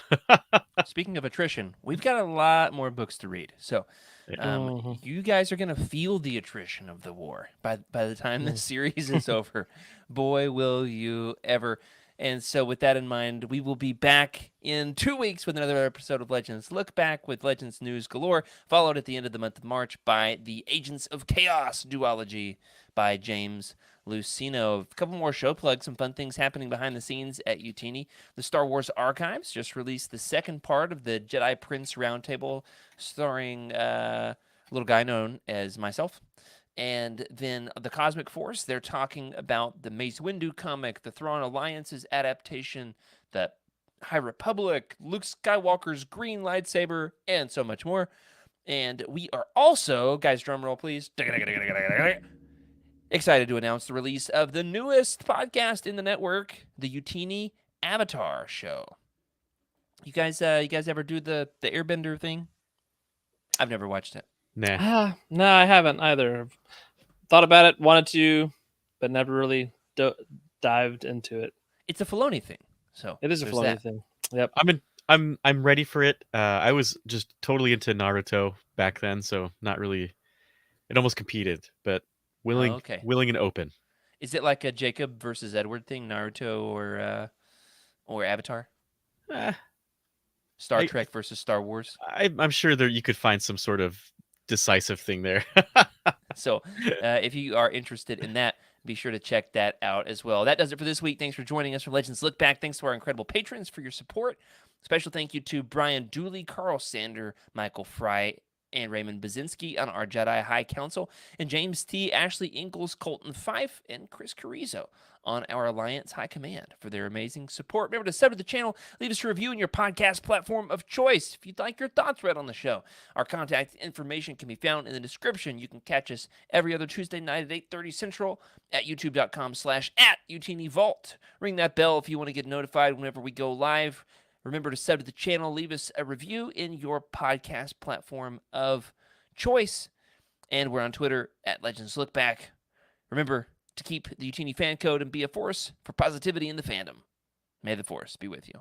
Speaking of attrition, we've got a lot more books to read. So Mhm. you guys are going to feel the attrition of the war by the time this series is over. Boy, will you ever. And so with that in mind, we will be back in 2 weeks with another episode of Legends Look Back with Legends news galore, followed at the end of the month of March by the Agents of Chaos duology by James Lucino. A couple more show plugs, some fun things happening behind the scenes at Youtini. The Star Wars Archives just released the second part of the Jedi Prince Roundtable, starring a little guy known as myself. And then the Cosmic Force, they're talking about the Mace Windu comic, the Thrawn Alliance's adaptation, the High Republic, Luke Skywalker's green lightsaber, and so much more. And we are also, guys, drum roll please, excited to announce the release of the newest podcast in the network, the Youtini Avatar Show. You guys ever do the Airbender thing? I've never watched it. Nah. No, I haven't either. Thought about it, wanted to, but never really dived into it. It's a Filoni thing, so It is a there's Filoni that. thing. Yep. I'm ready for it. I was just totally into Naruto back then, so not really. It almost competed, but willing, Oh, okay. willing and open. Is it like a Jacob versus Edward thing, Naruto or Avatar? Eh, Star Trek versus Star Wars. I'm sure there you could find some sort of decisive thing there. So, if you are interested in that, Be sure to check that out as well. That does it for this week. Thanks for joining us for Legends Look Back. Thanks to our incredible patrons for your support. Special thank you to Brian Dooley, Carl Sander, Michael Fry, and Raymond Bazinski on our Jedi High Council, and James T., Ashley Ingalls, Colton Fife, and Chris Carrizo on our Alliance High Command for their amazing support. Remember to sub to the channel, leave us a review in your podcast platform of choice if you'd like your thoughts read on the show. Our contact information can be found in the description. You can catch us every other Tuesday night at 8:30 Central at youtube.com/@YoutiniVault. Ring that bell if you want to get notified whenever we go live. Remember to sub to the channel, leave us a review in your podcast platform of choice. And we're on Twitter at Legends Look Back. Remember to keep the Youtini fan code and be a force for positivity in the fandom. May the force be with you.